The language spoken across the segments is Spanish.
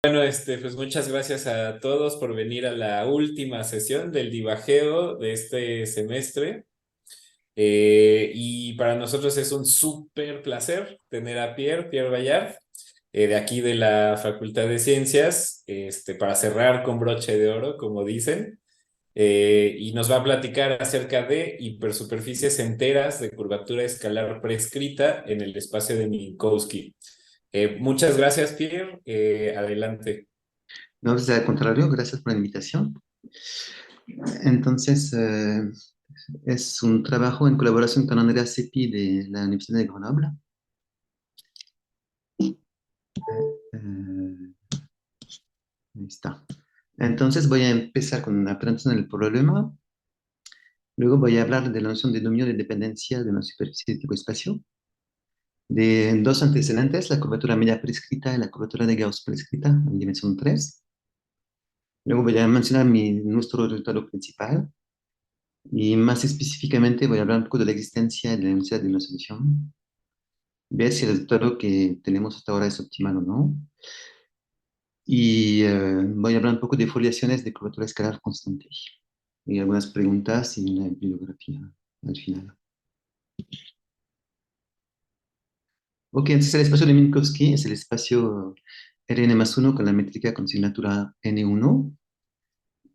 Bueno, pues muchas gracias a todos por venir a la última sesión del divajeo de este semestre. Y para nosotros es un súper placer tener a Pierre Bayard, de aquí de la Facultad de Ciencias, para cerrar con broche de oro, como dicen. Y nos va a platicar acerca de hipersuperficies enteras de curvatura escalar prescrita en el espacio de Minkowski. Muchas gracias, Pierre. Adelante. No, pues al contrario, gracias por la invitación. Entonces, es un trabajo en colaboración con Andrea Seppi de la Universidad de Grenoble. Ahí está. Entonces, voy a empezar con una presentación del problema. Luego voy a hablar de la noción de dominio de dependencia de una superficie de tipo espacio. De dos antecedentes, la curvatura media prescrita y la curvatura de Gauss prescrita en dimensión 3. Luego voy a mencionar nuestro resultado principal. Y más específicamente voy a hablar un poco de la existencia y de la necesidad de una solución. Ver si el resultado que tenemos hasta ahora es optimal o no. Y voy a hablar un poco de foliaciones de curvatura escalar constante. Y algunas preguntas y una bibliografía al final. Ok, entonces el espacio de Minkowski es el espacio Rn más 1 con la métrica con signatura N1.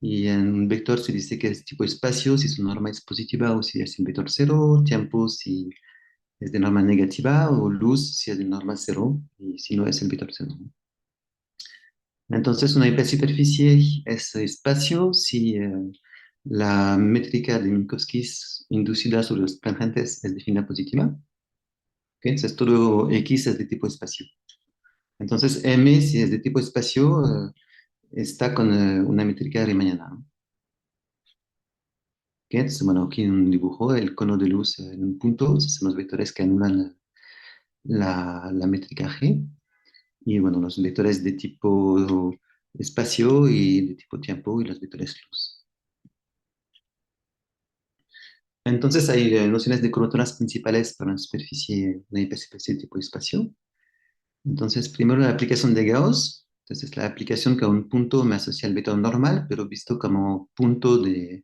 Y en un vector se dice que es tipo espacio si su norma es positiva o si es el vector cero, tiempo si es de norma negativa o luz si es de norma cero y si no es el vector cero. Entonces, una hipersuperficie es espacio si la métrica de Minkowski inducida sobre los tangentes es definida positiva. ¿Ok? Entonces, todo X es de tipo espacio. Entonces, M, si es de tipo espacio, está con una métrica riemanniana. ¿No? ¿Ok? Entonces, bueno, aquí en un dibujo, el cono de luz en un punto, esos son los vectores que anulan la métrica G. Y bueno, los vectores de tipo espacio y de tipo tiempo y los vectores luz. Entonces hay nociones de curvaturas principales para una hipersuperficie de tipo espacio. Entonces, primero la aplicación de Gauss. Entonces, la aplicación que a un punto me asocia al vector normal, pero visto como punto del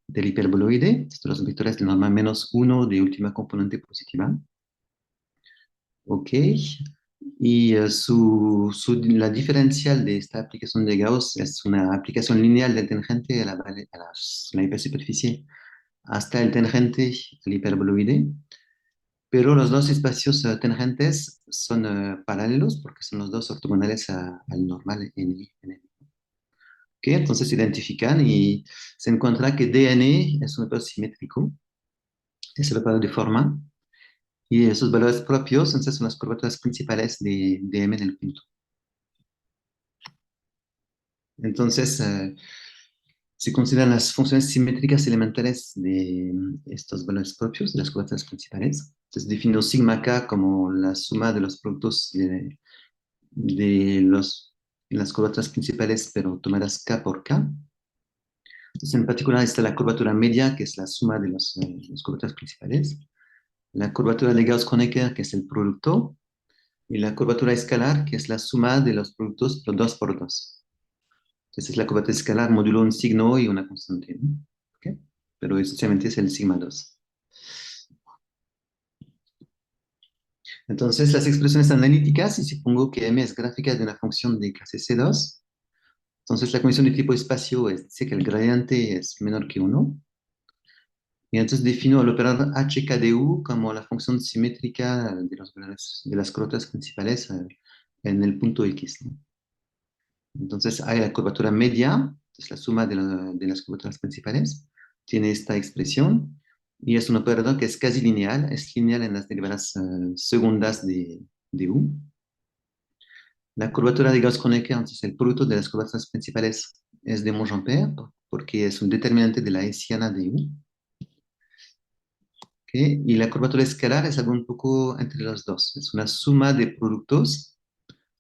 hiperboloide. Estos los vectores de norma menos uno de última componente positiva. Ok. Y la diferencial de esta aplicación de Gauss es una aplicación lineal del tangente la hipersuperficie hasta el tangente al hiperboloide. Pero los dos espacios tangentes son paralelos porque son los dos ortogonales al normal en el. ¿Ok? Entonces se identifican y se encuentra que Dn es un vector simétrico, es el vector de forma, y esos valores propios entonces son las curvaturas principales de M en el punto. Entonces, se consideran las funciones simétricas elementales de estos valores propios, de las curvaturas principales. Entonces, defino sigma k como la suma de los productos de las curvaturas principales, pero tomadas k por k. Entonces, en particular está la curvatura media, que es la suma de las curvaturas principales, la curvatura de Gauss-Kronecker, que es el producto, y la curvatura escalar, que es la suma de los productos por 2 por 2. Entonces, la curvatura escalar modulo un signo y una constante, ¿no? ¿Ok? Pero esencialmente es el sigma 2. Entonces, las expresiones analíticas, y supongo que M es gráfica de una función de clase C2, entonces la condición de tipo espacio dice que el gradiente es menor que 1. Y entonces defino el operador HKDU como la función simétrica de los valores de las curvaturas principales en el punto X. ¿No? Entonces hay la curvatura media, es la suma de las curvaturas principales, tiene esta expresión y es un operador que es casi lineal, es lineal en las derivadas segundas de U. La curvatura de Gauss-Kronecker, entonces el producto de las curvaturas principales es de Monge-Ampère porque es un determinante de la hessiana de U. ¿Okay? Y la curvatura escalar es algo un poco entre los dos. Es una suma de productos,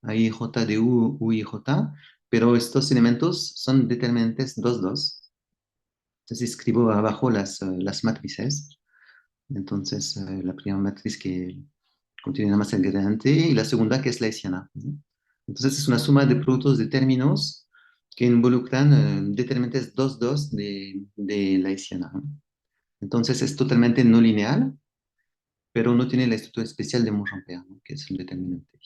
ahí J de U y J, pero estos elementos son determinantes 2, 2. Entonces escribo abajo las matrices. Entonces, la primera matriz que contiene nada más el gradiente y la segunda que es la hessiana. ¿No? Entonces es una suma de productos de términos que involucran determinantes 2,2 de la hessiana, ¿no? Entonces es totalmente no lineal, pero no tiene la estructura especial de Monge-Ampère, ¿no? Que es el determinante.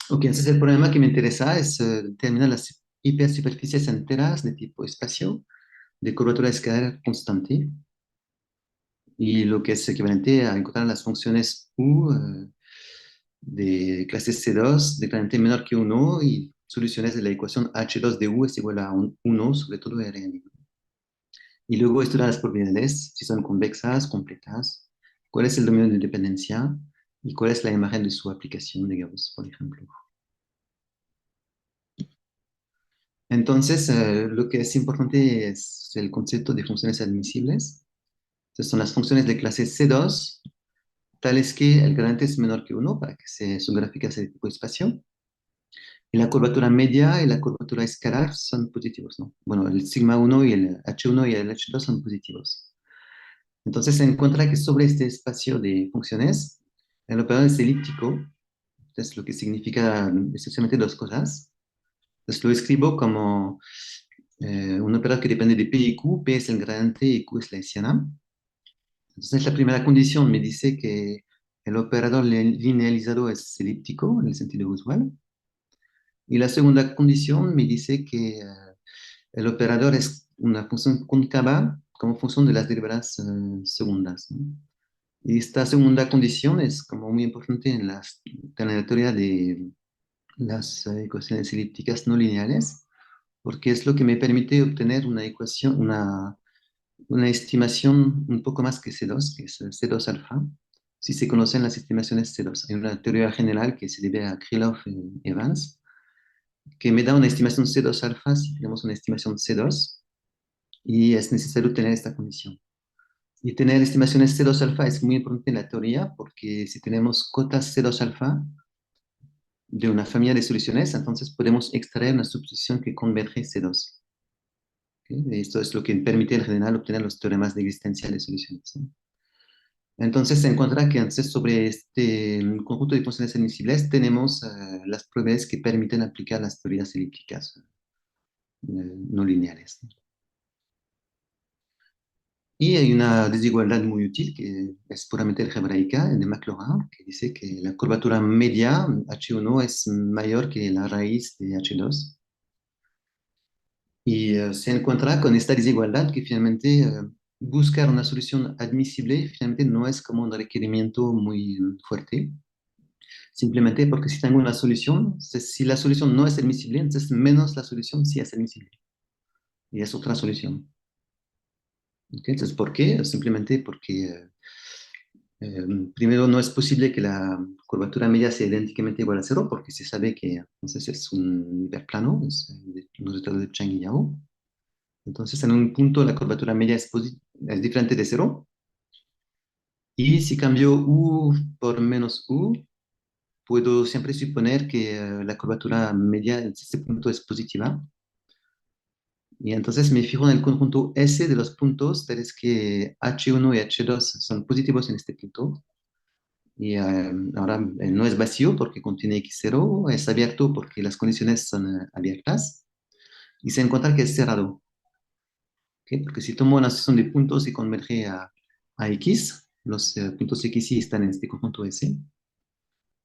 Ok, entonces el problema que me interesa es determinar las hipersuperficies enteras de tipo espacio de curvatura escalar constante y lo que es equivalente a encontrar las funciones U de clase C2 de gradiente menor que 1 y soluciones de la ecuación H2 de U es igual a 1 sobre todo Rn. Y luego estudiar las propiedades, si son convexas, completas, cuál es el dominio de dependencia y cuál es la imagen de su aplicación de Gauss, por ejemplo. Entonces, lo que es importante es el concepto de funciones admisibles. Entonces, son las funciones de clase C2, tales que el gradiente es menor que 1 para que su gráfica sea de tipo espacio. Y la curvatura media y la curvatura escalar son positivos, ¿no? Bueno, el sigma 1 y el H1 y el H2 son positivos. Entonces se encuentra que sobre este espacio de funciones, el operador es elíptico, es lo que significa esencialmente dos cosas. Entonces lo escribo como un operador que depende de P y Q. P es el gradiente y Q es la hessiana. Entonces la primera condición me dice que el operador linealizado es elíptico en el sentido usual. Y la segunda condición me dice que el operador es una función cóncava como función de las derivadas segundas, ¿no? Y esta segunda condición es como muy importante en la teoría de las ecuaciones elípticas no lineales, porque es lo que me permite obtener una ecuación, una estimación un poco más que C2, que es C2 alfa, si se conocen las estimaciones C2. Hay una teoría general que se debe a Krylov y Evans, que me da una estimación C2 alfa si tenemos una estimación C2, y es necesario tener esta condición. Y tener estimaciones C2 alfa es muy importante en la teoría porque si tenemos cotas C2 alfa de una familia de soluciones, entonces podemos extraer una substitución que converge C2. ¿Okay? Esto es lo que permite en general obtener los teoremas de existencia de soluciones, ¿no? Entonces se encuentra que entonces, sobre este conjunto de funciones admisibles tenemos las propiedades que permiten aplicar las teorías elípticas no lineales, ¿no? Y hay una desigualdad muy útil que es puramente algebraica de Maclaurin, que dice que la curvatura media H1 es mayor que la raíz de H2. Y se encuentra con esta desigualdad que finalmente buscar una solución admisible finalmente no es como un requerimiento muy fuerte, simplemente porque si tengo una solución, si la solución no es admisible, entonces menos la solución sí es admisible. Y es otra solución. ¿Ok? Entonces, ¿por qué? Simplemente porque primero, no es posible que la curvatura media sea idénticamente igual a cero, porque se sabe que entonces es un hiperplano, es un resultado de Chang y Yao. Entonces, en un punto la curvatura media es diferente de cero. Y si cambio U por menos U, puedo siempre suponer que la curvatura media en este punto es positiva. Y entonces me fijo en el conjunto S de los puntos, tales que H1 y H2 son positivos en este punto. Y ahora no es vacío porque contiene X0, es abierto porque las condiciones son abiertas y se encuentra que es cerrado. ¿Ok? Porque si tomo una sucesión de puntos y converge a X, los puntos X y están en este conjunto S.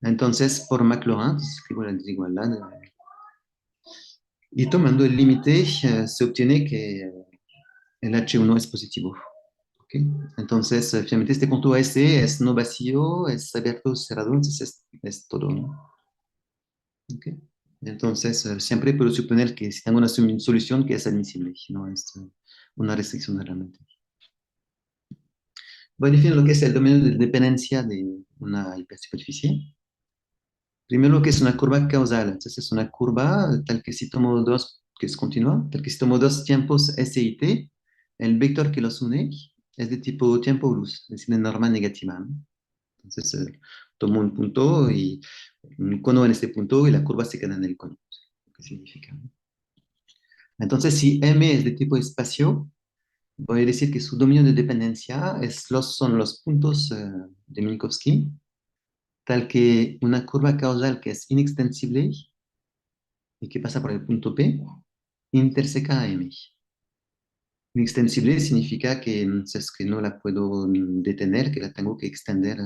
Entonces, por Maclaurin, entonces escribo la desigualdad y tomando el límite se obtiene que el H1 es positivo. ¿Ok? Entonces, finalmente este conjunto S es no vacío, es abierto, cerrado, entonces es todo, ¿no? ¿Ok? Entonces, siempre puedo suponer que si tengo una solución que es admisible, no es una restricción realmente. Voy a definir lo que es el dominio de dependencia de una hipersuperficie. Primero, lo que es una curva causal. Entonces, es una curva tal que si tomo dos, que es continua, tal que si tomo dos tiempos S y T, el vector que los une es de tipo tiempo-luz, es decir, de norma negativa, ¿no? Entonces, tomo un punto y un cono en este punto y la curva se queda en el cono. ¿Qué significa? Entonces, si M es de tipo espacio, voy a decir que su dominio de dependencia son los puntos de Minkowski. tal que una curva causal que es inextensible y que pasa por el punto P, interseca a M. Inextensible significa que es que no la puedo detener, que la tengo que extender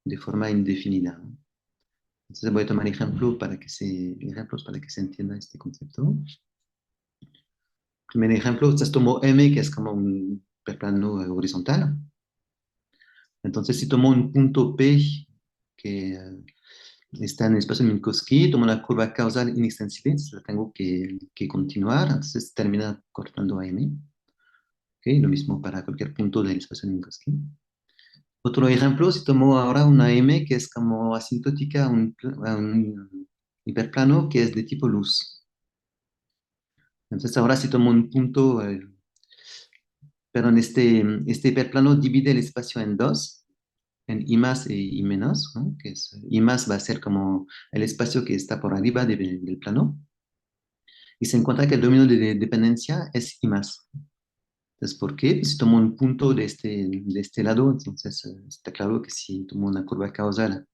de forma indefinida, ¿no? Entonces voy a tomar ejemplos para que se entienda este concepto. Primer ejemplo, entonces tomo M, que es como un plano horizontal. Entonces, si tomo un punto P que está en el espacio de Minkowski, tomo una curva causal inextensible, entonces la tengo que continuar, entonces termina cortando a M. ¿Okay? Lo mismo para cualquier punto del espacio de Minkowski. Otro ejemplo, si tomo ahora una M que es como asintótica a un hiperplano que es de tipo luz. Entonces ahora si tomo un punto, perdón, este hiperplano divide el espacio en dos, en I más y I menos, ¿no? Que es, I más va a ser como el espacio que está por arriba del plano, y se encuentra que el dominio de dependencia es I más. Entonces, ¿por qué? Pues si tomo un punto de este lado, entonces está claro que si tomo una curva causal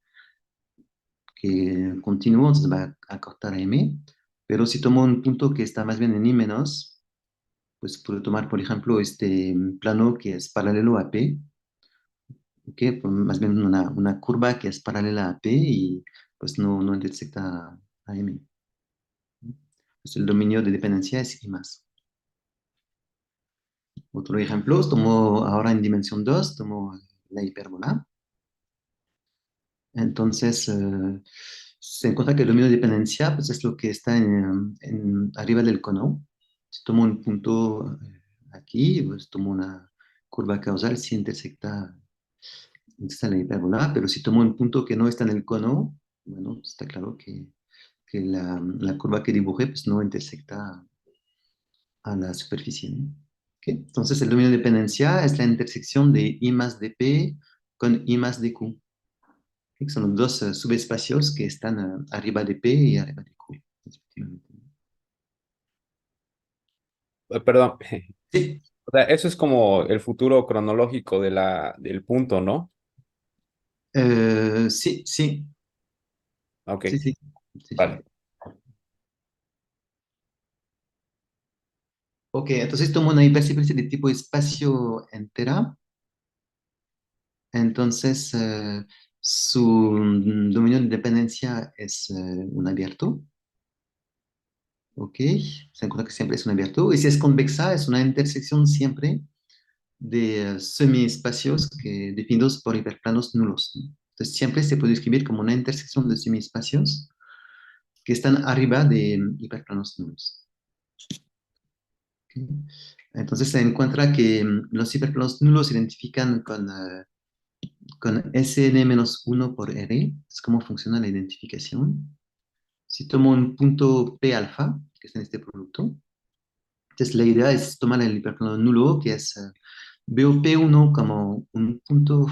que continúa, entonces va a cortar a M, pero si tomo un punto que está más bien en I menos, pues puedo tomar, por ejemplo, este plano que es paralelo a P, ¿ok? Pues más bien una curva que es paralela a P y pues no intersecta a M. Pues el dominio de dependencia es I más. Otro ejemplo, tomo ahora en dimensión 2 tomo la hipérbola. Entonces, se encuentra que el dominio de dependencia pues, es lo que está arriba del cono. Si tomo un punto aquí, pues tomo una curva causal, si intersecta la hipérbola, pero si tomo un punto que no está en el cono, bueno, está claro que la curva que dibujé pues, no intersecta a la superficie, ¿no? ¿Ok? Entonces, el dominio de dependencia es la intersección de I más de P con I más de Q. ¿Ok? Son los dos subespacios que están arriba de P y arriba de Q, respectivamente. Perdón. Sí, O sea, eso es como el futuro cronológico del punto, ¿no? sí, sí, Ok, sí, sí, sí, sí. vale. Ok, entonces tomo una hipersuperficie de tipo espacio entera. Entonces, su dominio de dependencia es un abierto. Ok, se encuentra que siempre es un abierto. Y si es convexa, es una intersección siempre de semiespacios definidos por hiperplanos nulos, ¿no? Entonces, siempre se puede escribir como una intersección de semiespacios que están arriba de hiperplanos nulos. ¿Ok? Entonces, se encuentra que los hiperplanos nulos se identifican con Sn-1 por R. Es cómo funciona la identificación. Si tomo un punto P alfa, que está en este producto, entonces la idea es tomar el hiperplano nulo, que es, veo P1 como un punto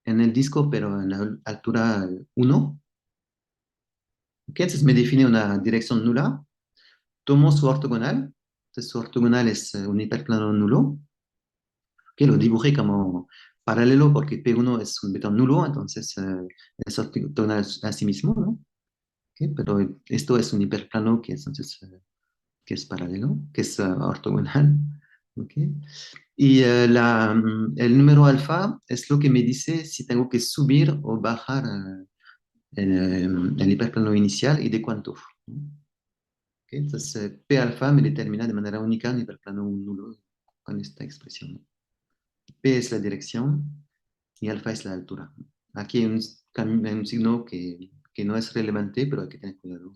en el disco, pero en la altura 1. ¿Ok? Entonces me define una dirección nula, tomo su ortogonal, entonces su ortogonal es un hiperplano nulo, que lo dibujé como paralelo porque P1 es un vector nulo, entonces es ortogonal a sí mismo, ¿no? ¿Ok? Pero esto es un hiperplano que es paralelo, que es ortogonal. ¿Ok? Y el número alfa es lo que me dice si tengo que subir o bajar el hiperplano inicial y de cuánto. ¿No? ¿Ok? Entonces, P alfa me determina de manera única un hiperplano nulo con esta expresión, ¿no? P es la dirección y alfa es la altura. Aquí hay un signo que no es relevante, pero hay que tener cuidado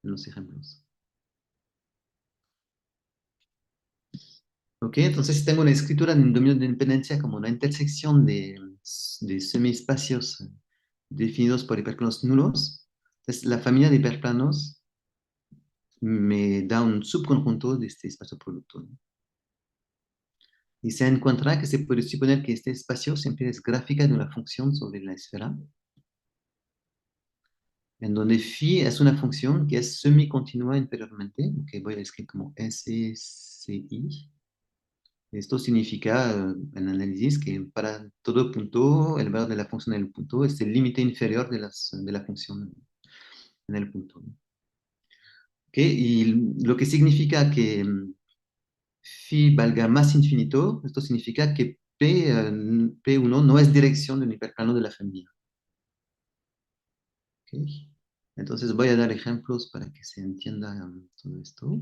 en los ejemplos. ¿Ok? Entonces, si tengo una escritura en un dominio de dependencia como una intersección de semiespacios definidos por hiperplanos nulos, entonces la familia de hiperplanos me da un subconjunto de este espacio producto, ¿no? Y se encuentra que se puede suponer que este espacio siempre es gráfica de una función sobre la esfera, en donde phi es una función que es semicontinua interiormente, que voy a escribir como SCI, Esto significa en análisis que para todo punto, el valor de la función en el punto es el límite inferior de la función en el punto. ¿Ok? Y lo que significa que phi valga más infinito, esto significa que P1 no es dirección de un hiperplano de la familia. ¿Ok? Entonces voy a dar ejemplos para que se entienda todo esto.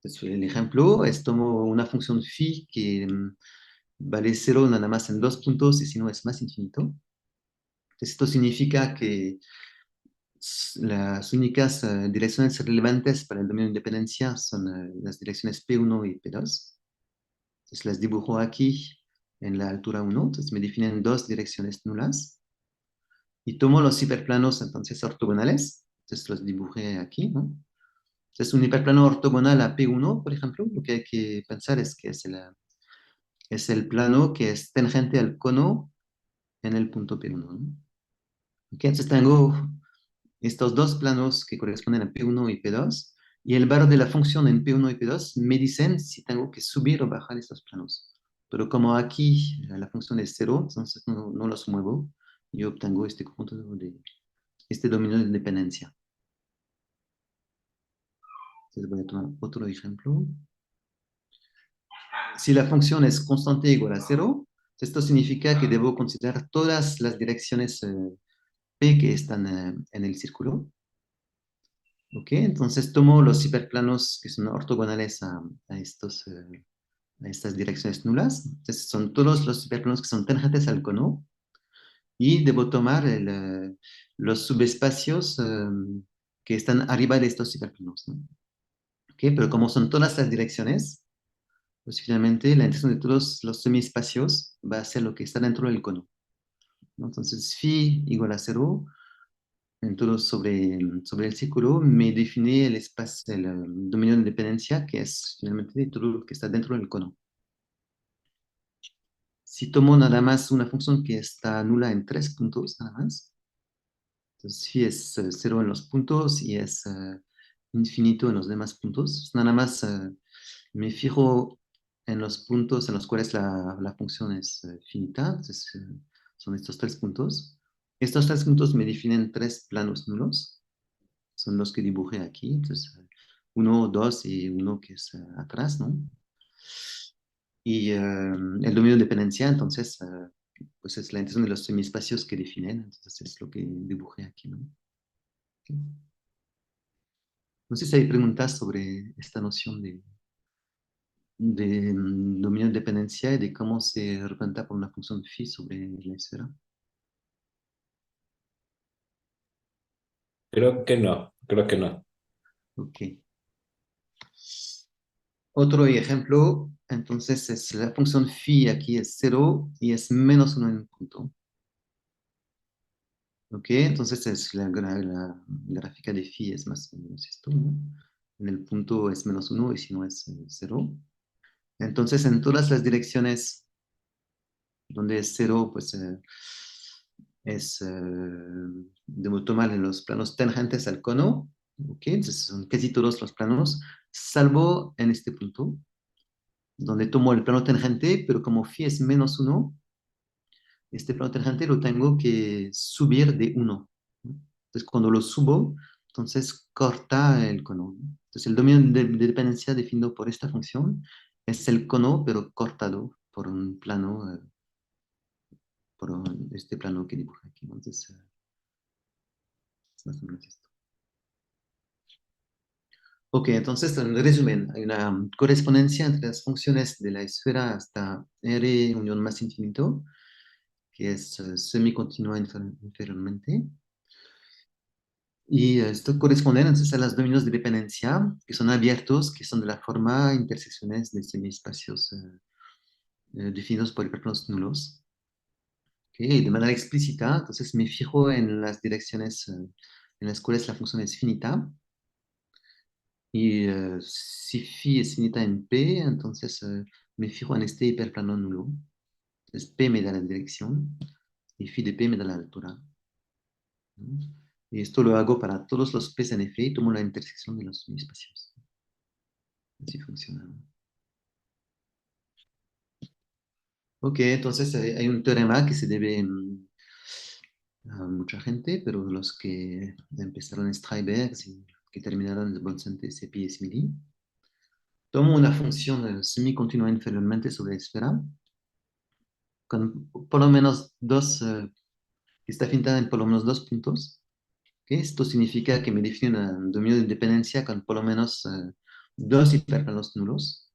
Entonces, el ejemplo es tomo una función phi que vale 0 nada más en dos puntos y si no es más infinito. Entonces, esto significa que las únicas direcciones relevantes para el dominio de independencia son las direcciones P1 y P2. Entonces las dibujo aquí en la altura 1. Entonces me definen dos direcciones nulas. Y tomo los hiperplanos entonces ortogonales. Entonces los dibujé aquí, ¿no? Entonces un hiperplano ortogonal a P1, por ejemplo, lo que hay que pensar es que es el plano que es tangente al cono en el punto P1, ¿no? Ok, entonces tengo estos dos planos que corresponden a P1 y P2, y el valor de la función en P1 y P2 me dicen si tengo que subir o bajar estos planos. Pero como aquí la función es cero, entonces no los muevo, yo obtengo este conjunto este dominio de independencia. Entonces voy a tomar otro ejemplo. Si la función es constante igual a cero, esto significa que debo considerar todas las direcciones P que están en el círculo. ¿Ok? Entonces tomo los hiperplanos que son ortogonales a estas direcciones nulas. Entonces son todos los hiperplanos que son tangentes al cono y debo tomar los subespacios que están arriba de estos hiperplanos, ¿no? ¿Ok? Pero como son todas las direcciones, pues finalmente la intersección de todos los semiespacios va a ser lo que está dentro del cono, ¿no? Entonces phi igual a cero entonces, sobre el círculo me define el espacio, el dominio de independencia, que es finalmente todo lo que está dentro del cono. Si tomo nada más una función que está nula en tres puntos, nada más, entonces phi es cero en los puntos y es infinito en los demás puntos. Nada más me fijo en los puntos en los cuales la función es finita, entonces son estos tres puntos. Estos tres puntos me definen tres planos nulos. Son los que dibujé aquí. Entonces, uno, dos y uno que es atrás, ¿no? Y el dominio de dependencia, entonces, pues es la intención de los semiespacios que definen. Entonces, es lo que dibujé aquí, ¿no? Okay. No sé si hay preguntas sobre esta noción de dominio de dependencia y de cómo se representa por una función phi sobre la esfera. Creo que no, creo que no. Ok. Otro ejemplo, entonces, es la función phi aquí es cero y es menos uno en un punto. Ok, entonces es la gráfica de phi es más o menos esto, ¿no? En el punto es menos uno y si no es cero. Entonces en todas las direcciones donde es cero, pues debo tomar en los planos tangentes al cono. Ok, entonces son casi todos los planos, salvo en este punto, donde tomo el plano tangente, pero como phi es menos uno, este plano tangente lo tengo que subir de uno, ¿no? Entonces, cuando lo subo, entonces corta el cono, ¿no? Entonces, el dominio de dependencia definido por esta función es el cono, pero cortado por un plano, este plano que dibujé aquí. Entonces, es más o menos esto. Ok, entonces, en resumen, hay una correspondencia entre las funciones de la esfera hasta R unión más infinito, que es semicontinua inferiormente. Y esto corresponde entonces a los dominios de dependencia que son abiertos, que son de la forma intersecciones de semiespacios definidos por hiperplanos nulos. ¿Okay? De manera explícita, entonces me fijo en las direcciones en las cuales la función es finita. Y si phi es finita en P, entonces me fijo en este hiperplano nulo. Entonces P me da la dirección y phi de P me da la altura, ¿no? Y esto lo hago para todos los P's en F y tomo la intersección de los semiespacios. Así funciona. Ok, entonces hay un teorema que se debe a mucha gente, pero los que empezaron en Streiberg y que terminaron en Bonsanti, Seppi y Smiley, tomo una función semicontinua inferiormente sobre la esfera, con por lo menos dos, que está fintada en por lo menos dos puntos. ¿Okay? Esto significa que me define un dominio de independencia con por lo menos dos hiperplanos nulos.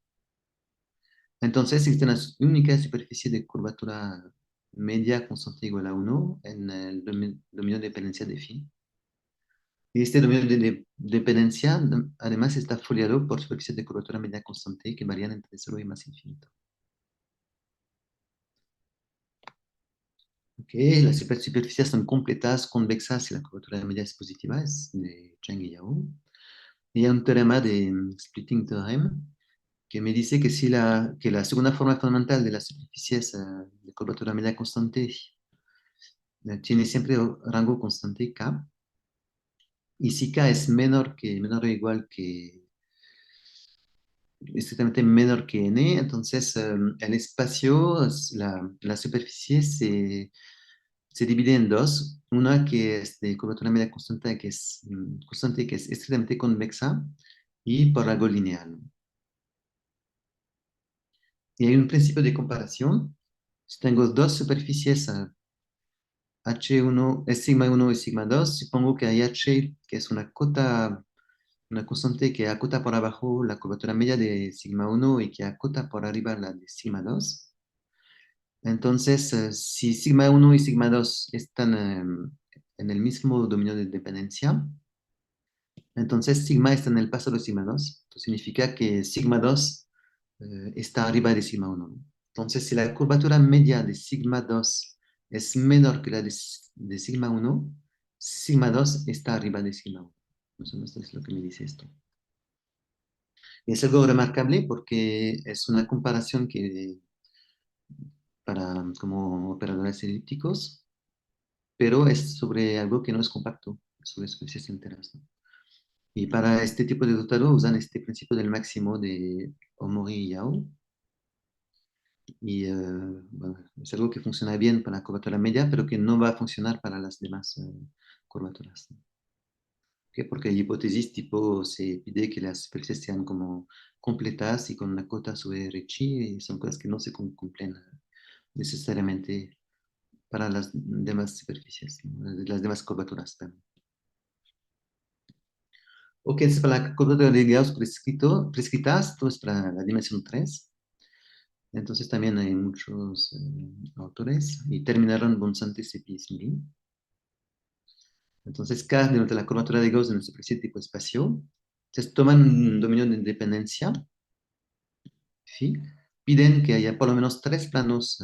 Entonces existe una única superficie de curvatura media constante igual a 1 en el dominio de dependencia de phi. Y este dominio de dependencia además está foliado por superficies de curvatura media constante que varían entre 0 y más infinito. Okay, las superficies son completas, convexas si la curvatura media es positiva, es de Cheng y Yao. Y hay un teorema de Splitting Theorem que me dice que, si que la segunda forma fundamental de las superficies de curvatura media constante tiene siempre rango constante K, y si K es menor o igual que, estrictamente menor que N, entonces el espacio, la superficie se divide en dos, una que es de curvatura media constante, que es estrictamente convexa, y por algo lineal. Y hay un principio de comparación. Si tengo dos superficies H1, es sigma 1 y sigma 2, supongo que hay H, que es una cota, una constante que acota por abajo la curvatura media de sigma 1 y que acota por arriba la de sigma 2. Entonces, si sigma 1 y sigma 2 están en el mismo dominio de dependencia, entonces sigma está en el paso de sigma 2. Esto significa que sigma 2 está arriba de sigma 1. Entonces, si la curvatura media de sigma 2 es menor que la de sigma 1, sigma 2 está arriba de sigma 1. Más o menos es lo que me dice esto. Y es algo remarcable porque es una comparación que para como operadores elípticos, pero es sobre algo que no es compacto, sobre superficies enteras, ¿no? Y para este tipo de dotado usan este principio del máximo de Omori y Yao. Y bueno, es algo que funciona bien para la curvatura media, pero que no va a funcionar para las demás curvaturas, ¿no? ¿Okay? Porque hay hipótesis tipo se pide que las superficies sean como completas y con una cota sobre Ricci, y son cosas que no se cumplen necesariamente para las demás superficies, ¿no? Las demás curvaturas también. Ok, es para la curvatura de Gauss prescritas, esto es para la dimensión 3. Entonces también hay muchos autores y terminaron Bonsanti, Seppi y Smiley. Entonces, K denota la curvatura de Gauss de una superficie tipo espacio. Entonces toman un dominio de independencia, ¿sí? Piden que haya por lo menos tres planos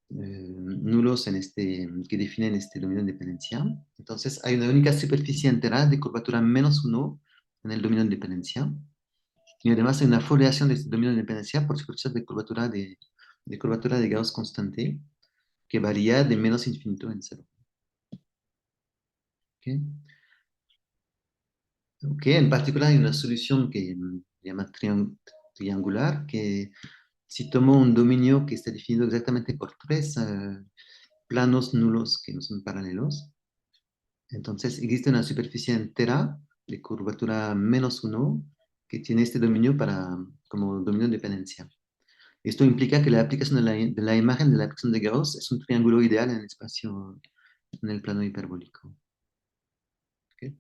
nulos que definen este dominio de independencia. Entonces hay una única superficie entera de curvatura -1 en el dominio de independencia. Y además hay una foliación de este dominio de independencia por superficies de curvatura de Gauss constante que varía de menos infinito en cero. ¿Okay? Okay, en particular hay una solución que se llama triangular, que si tomo un dominio que está definido exactamente por tres planos nulos que no son paralelos, entonces existe una superficie entera de curvatura -1 que tiene este dominio como dominio de dependencia. Esto implica que la aplicación de la imagen de la aplicación de Gauss es un triángulo ideal en el espacio, en el plano hiperbólico. ¿Okay?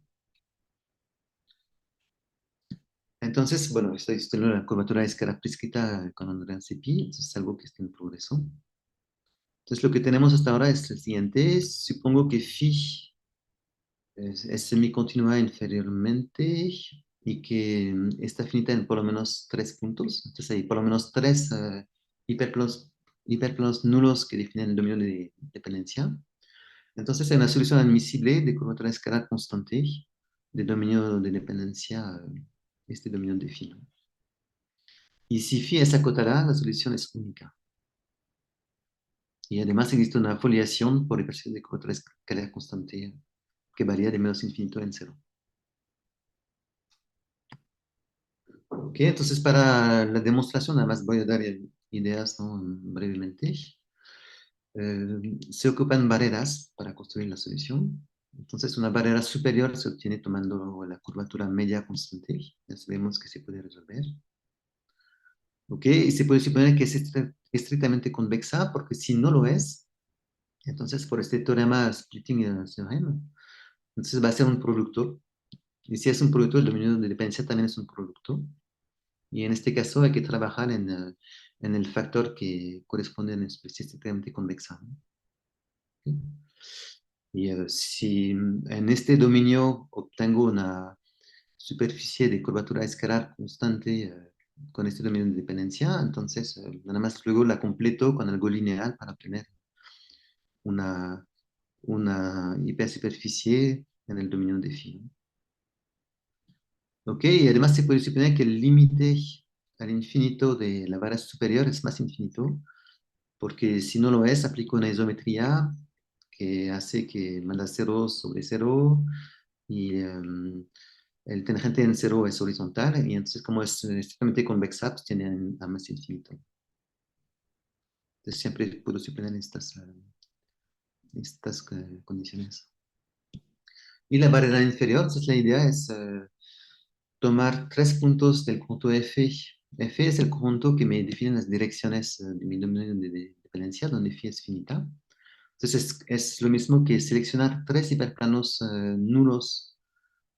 Entonces, bueno, estoy estudiando la curvatura de escala prescrita con Andrea Seppi, eso es algo que está en progreso. Entonces, lo que tenemos hasta ahora es el siguiente. Supongo que phi es semicontinua inferiormente y que está finita en por lo menos tres puntos. Entonces, hay por lo menos tres hiperplanos, hiperplanos nulos que definen el dominio de dependencia. Entonces, hay una solución admisible de curvatura escalar constante de dominio de dependencia, este dominio de phi, ¿no? Y si phi es acotada, la solución es única. Y además existe una foliación por hiperplanos de curvatura escalar constante que varía de menos infinito en cero. Ok, entonces para la demostración, nada más voy a dar ideas, ¿no? Brevemente. Se ocupan barreras para construir la solución. Entonces, una barrera superior se obtiene tomando la curvatura media constante. Ya sabemos que se puede resolver. ¿Ok? Y se puede suponer que es estrictamente convexa, porque si no lo es, entonces por este teorema splitting theorem, entonces va a ser un producto. Y si es un producto, el dominio de dependencia también es un producto. Y en este caso hay que trabajar en el factor que corresponde a una especie estrictamente convexa, ¿no? ¿Ok? Y si en este dominio obtengo una superficie de curvatura escalar constante con este dominio de dependencia, entonces nada más luego la completo con algo lineal para obtener una, una hipersuperficie en el dominio de phi. ¿Ok? Y además se puede suponer que el límite al infinito de la vara superior es más infinito, porque si no lo es, aplico una isometría que hace que manda 0 sobre 0 y el tangente en 0 es horizontal y entonces como es estrictamente convexa, pues tiene a más infinito. Entonces siempre puedo suponer estas condiciones. Y la barrera inferior, entonces la idea es tomar tres puntos del conjunto F. F es el conjunto que me define las direcciones de mi dominio de dependencia, donde phi es finita. Entonces es lo mismo que seleccionar tres hiperplanos nulos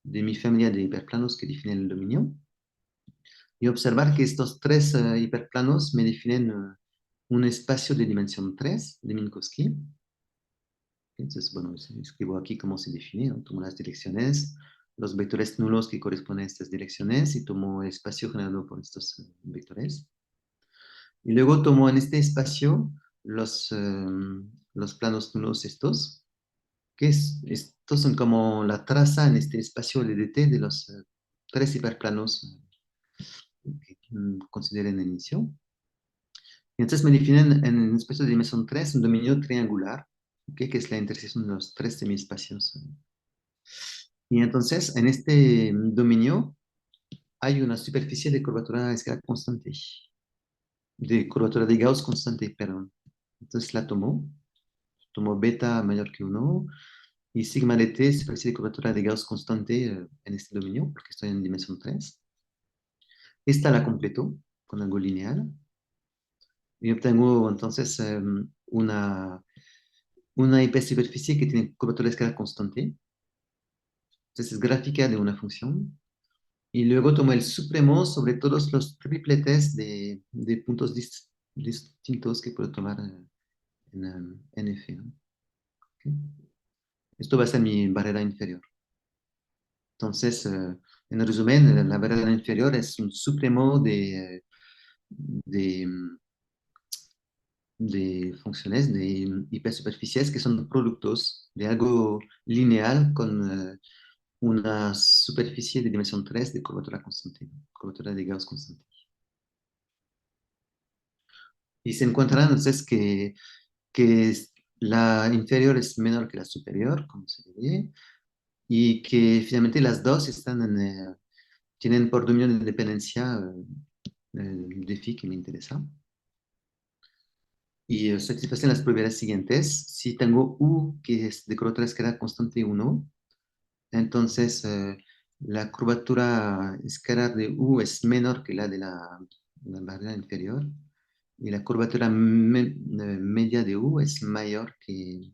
de mi familia de hiperplanos que definen el dominio y observar que estos tres hiperplanos me definen un espacio de dimensión 3 de Minkowski. Entonces, bueno, escribo aquí cómo se define, ¿no? Tomo las direcciones, los vectores nulos que corresponden a estas direcciones y tomo el espacio generado por estos vectores. Y luego tomo en este espacio los planos nulos estos, estos son como la traza en este espacio LDT de los tres hiperplanos que consideré en el inicio. Y entonces me definen en un espacio de dimensión 3 un dominio triangular, ¿okay? Que es la intersección de los tres semiespacios. Y entonces en este dominio hay una superficie de curvatura escalar constante, de curvatura de Gauss constante, perdón. Entonces la tomo beta mayor que 1 y sigma de t, superficie de curvatura de Gauss constante en este dominio, porque estoy en dimensión 3. Esta la completo con algo lineal y obtengo entonces una hipersuperficie que tiene curvatura escalar constante. Entonces es gráfica de una función. Y luego tomo el supremo sobre todos los tripletes de puntos distintos que puedo tomar en F, ¿no? ¿Okay? Esto va a ser mi barrera inferior. Entonces, en resumen, la barrera inferior es un supremo de, de funciones, de hipersuperficies que son productos de algo lineal con una superficie de dimensión 3 de curvatura constante, curvatura de Gauss constante. Y se encuentran entonces que la inferior es menor que la superior, como se ve, y que finalmente las dos tienen por dominio de dependencia el défi que me interesa. Y satisfacen las propiedades siguientes. Si tengo U, que es de curvatura escalar constante 1, entonces la curvatura escalar de U es menor que la de la barrera inferior y la curvatura media de U es mayor que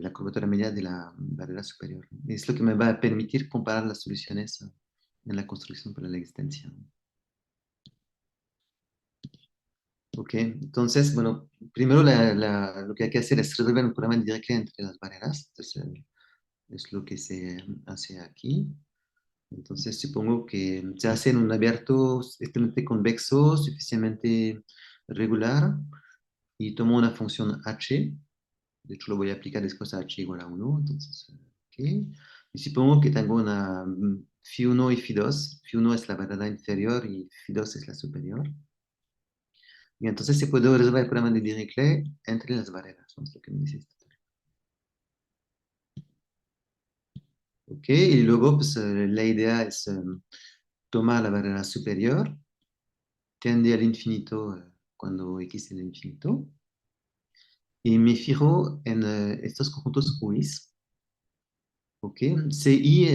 la curvatura media de la barrera superior. Es lo que me va a permitir comparar las soluciones en la construcción para la existencia. Ok, entonces, bueno, primero lo que hay que hacer es resolver un problema directo entre las barreras. Entonces, es lo que se hace aquí. Entonces, supongo que se hace en un abierto extremadamente convexo, suficientemente regular, y tomo una función h. De hecho, lo voy a aplicar después a h igual a 1. Entonces, ok. Y supongo que tengo una phi1 y phi2. Phi1 es la barrera inferior y phi2 es la superior. Y entonces se puede resolver el problema de Dirichlet entre las barreras. ¿No? Es lo que me dice esto. Ok, y luego pues, la idea es toma la barrera superior, tiende al infinito cuando x es el infinito, y me fijo en estos conjuntos UIs. ¿Ok? CI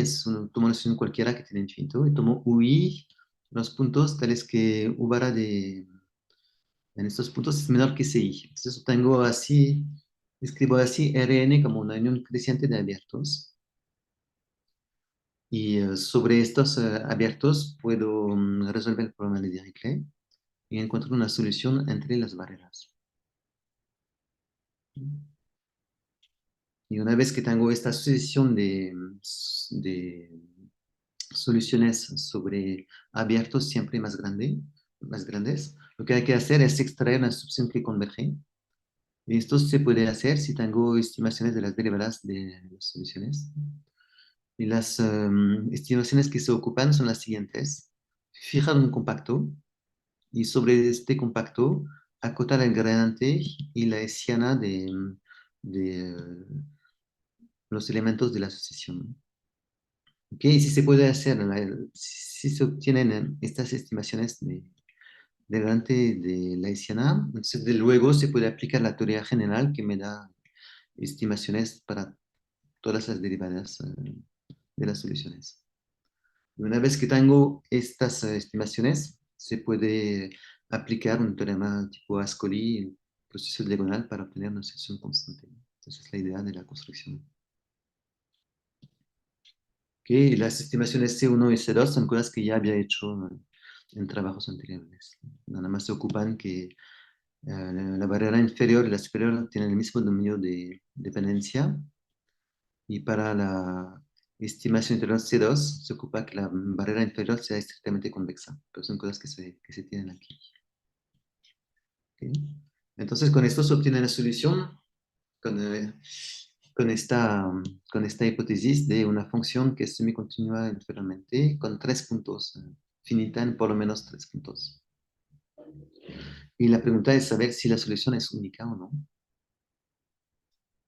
tomo una solución cualquiera que tiene infinito y tomo UI, los puntos tales que U barra en estos puntos es menor que CI. Entonces tengo así, escribo así RN como una unión creciente de abiertos. Y sobre estos abiertos puedo resolver el problema de Dirichlet y encontrar una solución entre las barreras. Y una vez que tengo esta sucesión de soluciones sobre abiertos siempre más grandes, lo que hay que hacer es extraer una solución que converge. Y esto se puede hacer si tengo estimaciones de las derivadas de las soluciones. Y las estimaciones que se ocupan son las siguientes. Fijar un compacto y sobre este compacto acotar el gradiente y la hessiana de los elementos de la sucesión. ¿Ok? Y si se puede hacer, si se obtienen estas estimaciones de gradiente de la hessiana, entonces de luego se puede aplicar la teoría general que me da estimaciones para todas las derivadas de las soluciones. Una vez que tengo estas estimaciones, se puede aplicar un teorema tipo Ascoli, proceso diagonal, para obtener una solución constante. Esa es la idea de la construcción. Okay, las estimaciones C1 y C2 son cosas que ya había hecho en trabajos anteriores. Nada más se ocupan que la barrera inferior y la superior tienen el mismo dominio de dependencia. Y para la estimación integral C2 se ocupa que la barrera inferior sea estrictamente convexa. Pero son cosas que se tienen aquí. ¿Okay? Entonces, con esto se obtiene la solución con, eh, con, esta, con esta hipótesis de una función que es semicontinua inferiormente con tres puntos, finita en por lo menos tres puntos. Y la pregunta es saber si la solución es única o no.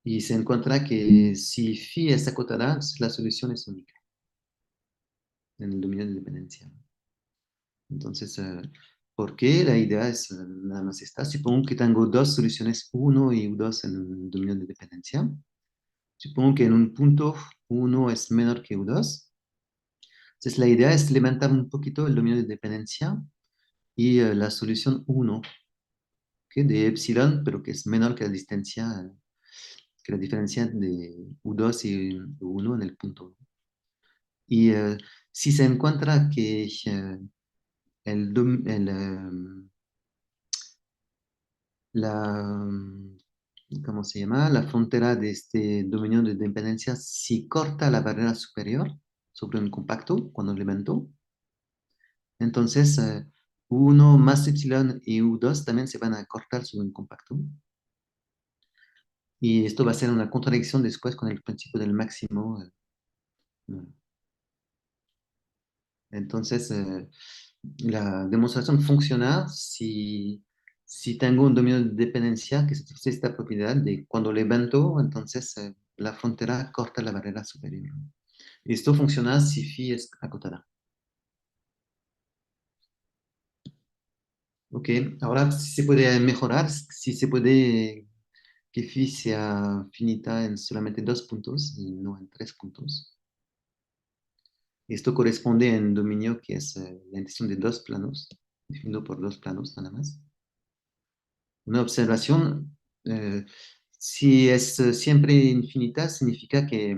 Y se encuentra que si phi es acotada, la solución es única en el dominio de dependencia. Entonces, ¿por qué? La idea es nada más esta. Supongo que tengo dos soluciones U1 y U2 en el dominio de dependencia. Supongo que en un punto U1 es menor que U2. Entonces, la idea es levantar un poquito el dominio de dependencia y la solución U1, que de epsilon, pero que es menor que la diferencia de U2 y U1 en el punto. Y si se encuentra que la, ¿cómo se llama? La frontera de este dominio de dependencia si corta la barrera superior sobre un compacto cuando lo levantó. Entonces, U1 más epsilon y U2 también se van a cortar sobre un compacto. Y esto va a ser una contradicción después con el principio del máximo. Entonces, la demostración funciona si tengo un dominio de dependencia que satisface esta propiedad de cuando levanto, entonces la frontera corta la barrera superior. Esto funciona si phi es acotada. Ok, ahora si se puede mejorar, si se puede que phi sea finita en solamente dos puntos y no en tres puntos. Esto corresponde en dominio que es la intención de dos planos, definido por dos planos nada más. Una observación, si es siempre infinita, significa que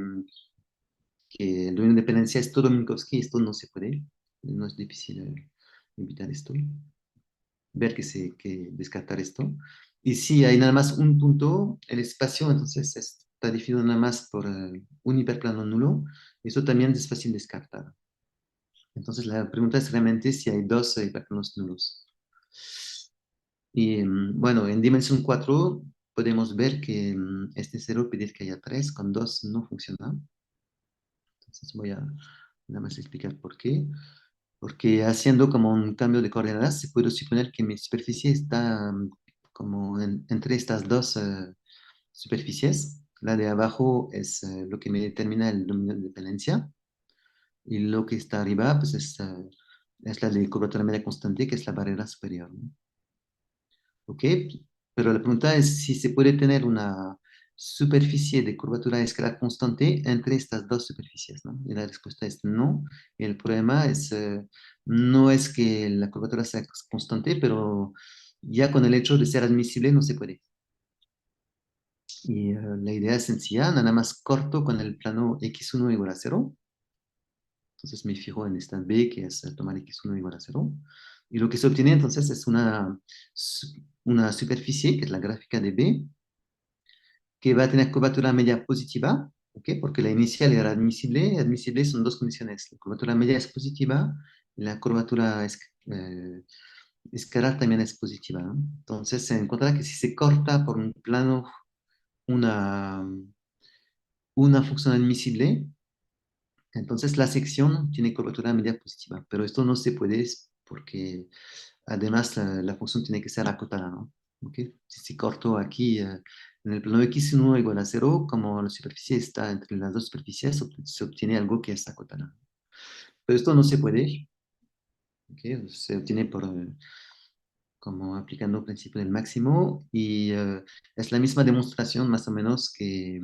el dominio de dependencia es todo Minkowski. Esto no se puede, no es difícil evitar esto, ver que descartar esto. Y si hay nada más un punto, el espacio entonces está definido nada más por un hiperplano nulo. Eso también es fácil descartar. Entonces la pregunta es realmente si hay dos hiperplanos nulos. Y bueno, en dimensión 4 podemos ver que este 0 pedir que haya 3 con 2 no funciona. Entonces voy a nada más explicar por qué. Porque haciendo como un cambio de coordenadas, se puede suponer que mi superficie está como entre estas dos superficies. La de abajo es lo que me determina el dominio de dependencia y lo que está arriba pues es es la de curvatura media constante, que es la barrera superior, ¿no? ¿Ok? Pero la pregunta es si se puede tener una superficie de curvatura escalar constante entre estas dos superficies, ¿no? Y la respuesta es no. Y el problema es, no es que la curvatura sea constante, pero ya con el hecho de ser admisible no se puede. Y la idea es sencilla, nada más corto con el plano x1 igual a 0. Entonces me fijo en esta b, que es tomar x1 igual a 0. Y lo que se obtiene entonces es una superficie, que es la gráfica de b, que va a tener curvatura media positiva, ¿ok? Porque la inicial era admisible. Admisible son dos condiciones. La curvatura media es positiva y la curvatura escalar también es positiva, ¿no? Entonces se encuentra que si se corta por un plano una, una función admisible, entonces la sección tiene curvatura media positiva. Pero esto no se puede porque además la función tiene que ser acotada, ¿no? ¿Ok? Si corto aquí en el plano x1 igual a 0, como la superficie está entre las dos superficies, se obtiene algo que es acotada. Pero esto no se puede, ¿ok? Se obtiene por, como aplicando el principio del máximo y es la misma demostración más o menos que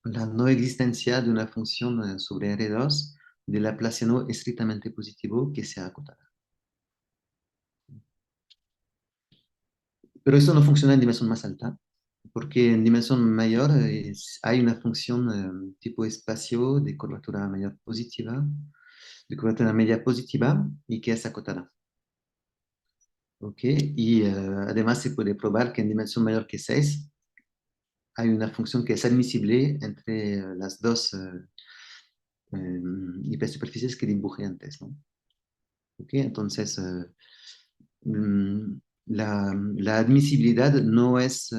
la no existencia de una función sobre R2 de Laplaciano estrictamente positivo que sea acotada. Pero esto no funciona en dimensión más alta, porque en dimensión mayor hay una función tipo espacio de curvatura mayor positiva, de curvatura media positiva y que es acotada. ¿Ok? Y además se puede probar que en dimensión mayor que 6 hay una función que es admisible entre las dos hipersuperficies que dibujé antes, ¿no? ¿Ok? Entonces, mm, la admisibilidad no es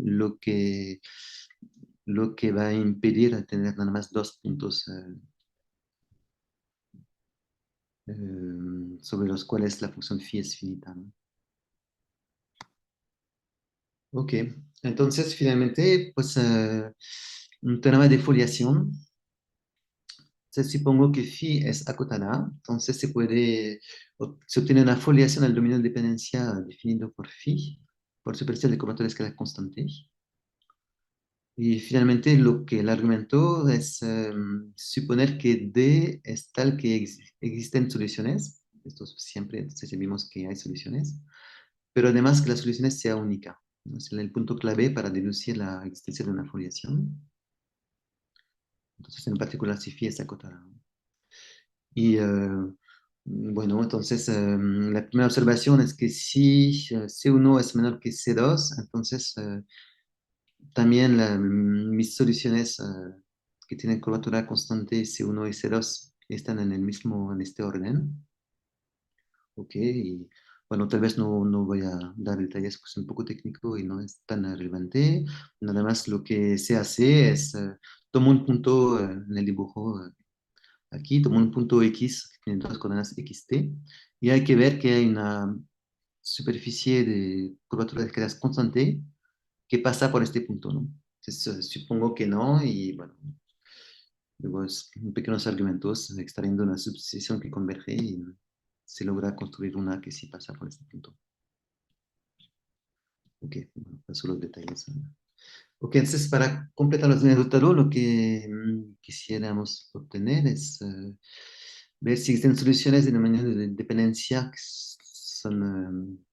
lo que va a impedir tener nada más dos puntos sobre los cuales la función phi es finita, ¿no? Ok, entonces finalmente, pues un teorema de foliación. Entonces, supongo que phi es acotada, entonces se obtiene una foliación al dominio de dependencia definido por phi, por superficie de curvatura escalar constante. Y finalmente lo que el argumento es suponer que D es tal que existen soluciones, esto siempre, entonces ya vimos que hay soluciones, pero además que la solución sea única, ¿no? Es el punto clave para deducir la existencia de una foliación. Entonces, en particular, si phi es acotada. Y bueno, entonces la primera observación es que si C1 es menor que C2, entonces también mis soluciones que tienen curvatura constante C1 y C2 están en el mismo, en este orden. Ok, y bueno, tal vez no voy a dar detalles, pues un poco técnico y no es tan relevante. Nada más lo que se hace es, tomo un punto en el dibujo aquí, tomo un punto X, que tiene dos coordenadas XT, y hay que ver que hay una superficie de curvatura de escalas constante que pasa por este punto, ¿no? Entonces, supongo que no, y bueno, luego es pequeños argumentos extrayendo una subsección que converge y se logra construir una que sí pasa por este punto. Ok, bueno, paso los detalles. Ok, entonces para completar los resultados, lo que quisiéramos obtener es ver si existen soluciones de dominio de dependencia que son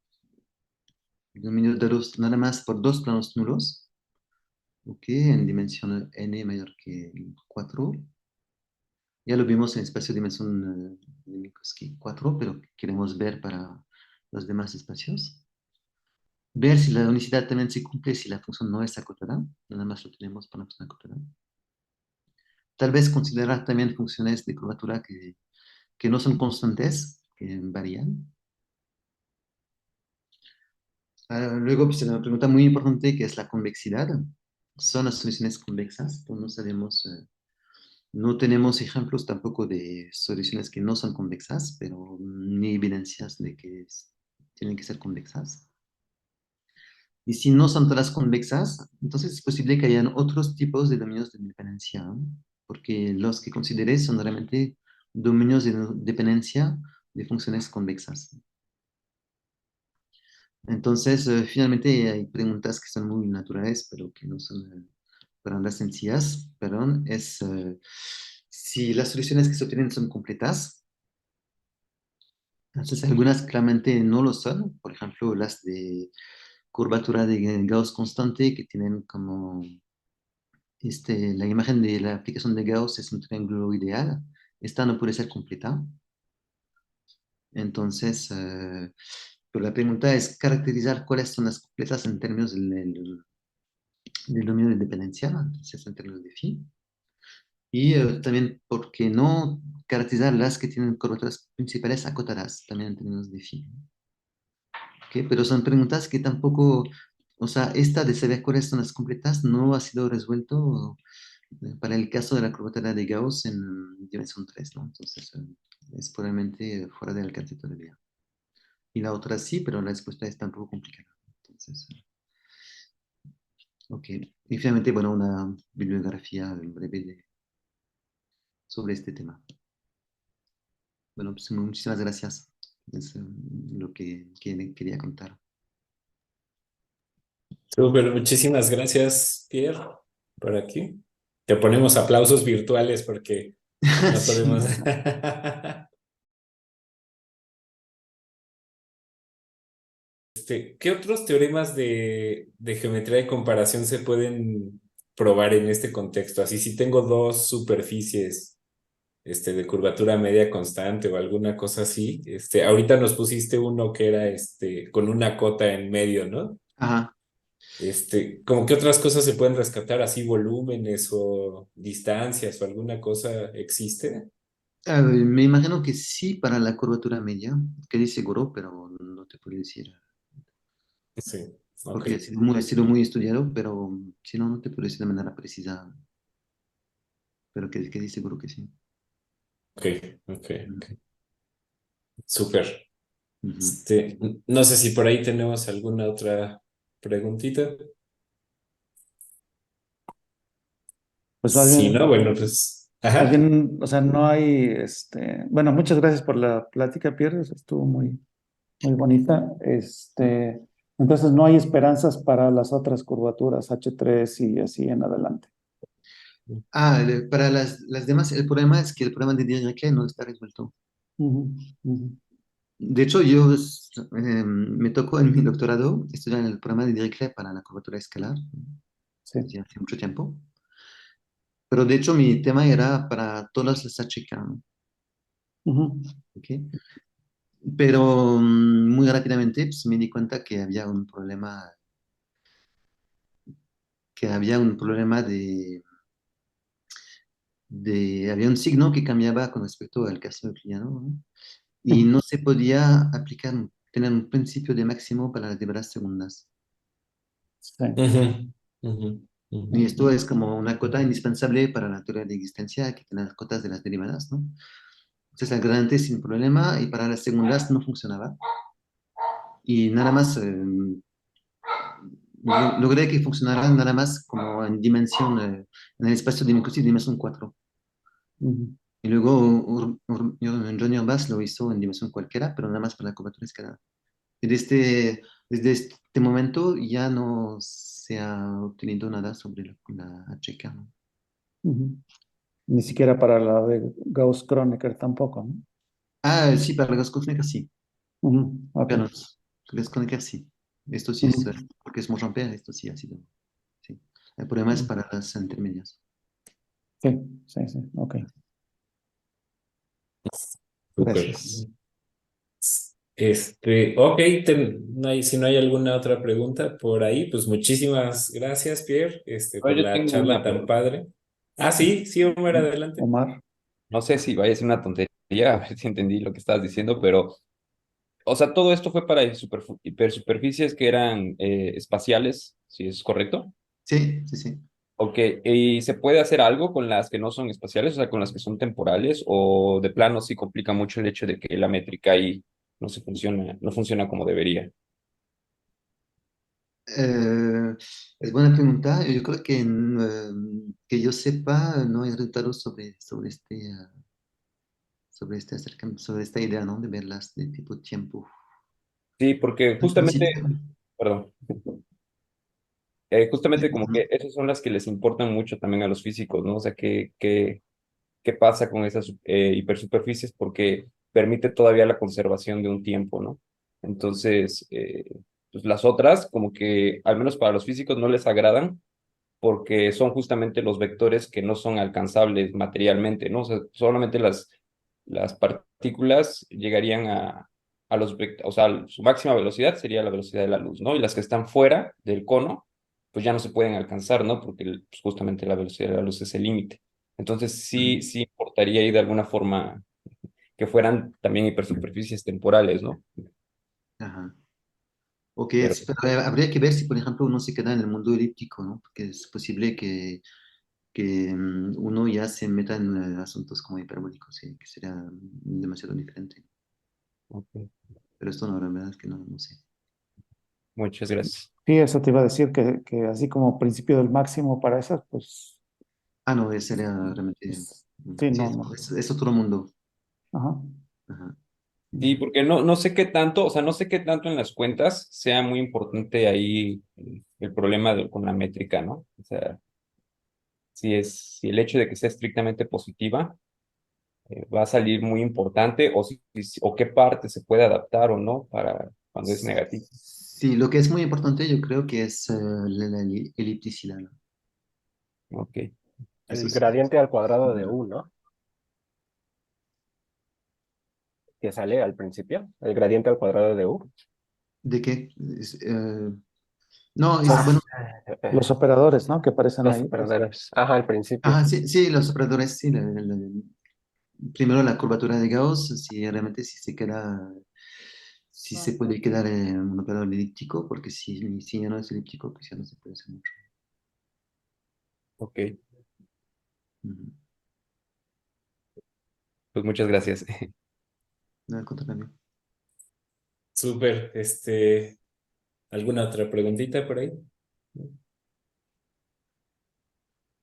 dominios dados nada más por dos planos nulos, ok, en dimensión n mayor que 4. Ya lo vimos en espacio de dimensión de Minkowski 4, pero queremos ver para los demás espacios. Ver si la unicidad también se cumple si la función no es acotada. Nada más lo tenemos para la función acotada. Tal vez considerar también funciones de curvatura que no son constantes, que varían. Luego, pues, una pregunta muy importante que es la convexidad. ¿Son las soluciones convexas? Pues no sabemos, no tenemos ejemplos tampoco de soluciones que no son convexas, pero ni evidencias de que tienen que ser convexas. Y si no son todas convexas, entonces es posible que hayan otros tipos de dominios de dependencia, ¿no? Porque los que consideré son realmente dominios de dependencia de funciones convexas. Entonces, finalmente hay preguntas que son muy naturales, pero que no son preguntas sencillas, perdón, es si las soluciones que se obtienen son completas. Entonces, algunas claramente no lo son, por ejemplo, las de curvatura de Gauss constante, que tienen como la imagen de la aplicación de Gauss es un triángulo ideal. Esta no puede ser completa. Entonces, pero la pregunta es caracterizar cuáles son las completas en términos del dominio de dependencia, entonces en términos de phi. Y también, ¿por qué no caracterizar las que tienen curvaturas principales acotadas, también en términos de phi? ¿Ok? Pero son preguntas que tampoco, o sea, esta de saber cuáles son las completas no ha sido resuelto para el caso de la curvatura de Gauss en dimensión 3, ¿no? Entonces, es probablemente fuera del alcance todavía. Y la otra sí, pero la respuesta está un poco complicada. Entonces, ok. Y finalmente, bueno, una bibliografía breve sobre este tema. Bueno, pues muchísimas gracias. Es lo que quería contar. Súper, muchísimas gracias, Pierre, por aquí. Te ponemos aplausos virtuales porque no podemos. Sí. ¿Qué otros teoremas de geometría de comparación se pueden probar en este contexto? Así, si tengo dos superficies, de curvatura media constante o alguna cosa así, ahorita nos pusiste uno que era, con una cota en medio, ¿no? Ajá. ¿Cómo qué otras cosas se pueden rescatar? Así, volúmenes o distancias o alguna cosa existe. Me imagino que sí para la curvatura media, que es seguro, pero no te puedo decir, Sí, ok, porque ha sido muy estudiado, pero si no, no te puedo decir de manera precisa, pero que es seguro que sí. ok, ok, ok. Súper. Ujú. No sé si por ahí tenemos alguna otra preguntita. Pues Si no, bueno, pues. más Ajá. bien, o sea, no hay, bueno, muchas gracias por la plática, Pierre, estuvo muy, muy bonita. Entonces no hay esperanzas para las otras curvaturas H3 y así en adelante. Para las demás, el problema es que el problema de Dirichlet no está resuelto. Ujú, ujú. De hecho, yo me tocó en mi doctorado estudiar el problema de Dirichlet para la curvatura escalar, Sí. ya hace mucho tiempo. Pero de hecho, mi tema era para todas las HK, ¿no? Ujú, ¿Ok? Pero muy rápidamente pues, me di cuenta que había un problema había un signo que cambiaba con respecto al caso euclidiano, ¿no? Y ujú. no se podía tener un principio de máximo para las derivadas segundas. Sí. Ujú, ujú, ujú. Y esto es como una cota indispensable para la teoría de existencia, que tiene las cotas de las derivadas, ¿no? Entonces, la gradante sin problema y para las segundas no funcionaba. Y nada más logré que funcionara nada más como en dimensión, en el espacio de Minkowski, dimensión 4. Ujú, Y luego Johnny Urbas lo hizo en dimensión cualquiera, pero nada más para la curvatura escalar. Y desde este momento ya no se ha obtenido nada sobre la HK, ¿no? ujú. Ni siquiera para la de Gauss-Kronecker tampoco, ¿no? Sí, para las cósmicas sí, Ujú, ok. pero las cónicas sí. Esto sí es, Ujú, porque es Monchampère, esto sí ha sido. Sí. El problema es ujú. para las intermedias. Sí, sí, sí, ok. Súper. Gracias. Ok, si no hay alguna otra pregunta por ahí, pues muchísimas gracias, Pierre, Ahora por yo la tengo charla una tan pregunta. padre. Ah, sí, sí, Omar, adelante. Omar. No sé si vaya a ser una tontería, a ver si entendí lo que estabas diciendo, pero, o sea, todo esto fue para hipersuperficies que eran espaciales, si es correcto. Sí, sí, sí. Ok, ¿y se puede hacer algo con las que no son espaciales, o sea, con las que son temporales, o de plano sí complica mucho el hecho de que la métrica ahí no funciona como debería? Eh, es buena pregunta. Yo creo que yo sepa, no hay resultados sobre sobre esta idea, ¿no? De verlas de tipo tiempo. Sí, porque justamente, Coincide. perdón, justamente como que esas son las que les importan mucho también a los físicos, ¿no? O sea, qué pasa con esas hipersuperficies porque permite todavía la conservación de un tiempo, ¿no? Entonces, pues las otras, como que al menos para los físicos no les agradan porque son justamente los vectores que no son alcanzables materialmente, ¿no? O sea, solamente las partículas llegarían a o sea, su máxima velocidad sería la velocidad de la luz, ¿no? Y las que están fuera del cono, pues ya no se pueden alcanzar, ¿no? Porque pues, justamente la velocidad de la luz es el límite. Entonces sí importaría ahí de alguna forma que fueran también hipersuperficies temporales, ¿no? Ajá. Ok, Pero, pero habría que ver si, por ejemplo, uno se queda en el mundo elíptico, ¿no? Porque es posible que uno ya se meta en asuntos como hiperbólicos, que sería demasiado diferente. ok, Pero esto no, la verdad es que no sé. muchas gracias. Sí, eso te iba a decir que así como principio del máximo para esas, pues, Ah, no, sería realmente... pues, sí, Sí, no, no. es otro mundo. Ajá. Ajá. Sí, porque no sé qué tanto, o sea, no sé qué tanto en las cuentas sea muy importante ahí el problema con la métrica, ¿no? O sea, si el hecho de que sea estrictamente positiva va a salir muy importante o qué parte se puede adaptar o no para cuando es negativo. Sí, lo que es muy importante yo creo que es la elipticidad, ¿no? Ok, Eso El sí. gradiente al cuadrado de U, ¿no? Que sale al principio. El gradiente al cuadrado de U. ¿De qué? No, bueno, Los, los operadores, ¿no? Que aparecen Los ahí, pues. operadores. Ajá, al principio. sí, sí, los operadores, sí, primero la curvatura de Gauss, si realmente si se queda, si se puede quedar en un operador elíptico, porque si ya no es elíptico, pues ya no se puede hacer mucho. ok, Ujú. pues muchas gracias. No, al contrario. Súper, ¿alguna otra preguntita por ahí?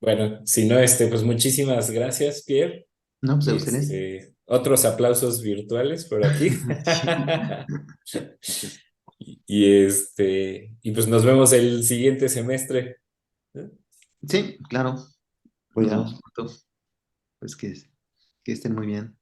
Bueno, si no, pues muchísimas gracias, Pierre. No, pues a ustedes. Otros aplausos virtuales por aquí. Sí. Gracias. Y pues nos vemos el siguiente semestre, ¿no? Sí, claro. Pues Nos ya. vemos pronto. Pues que estén muy bien.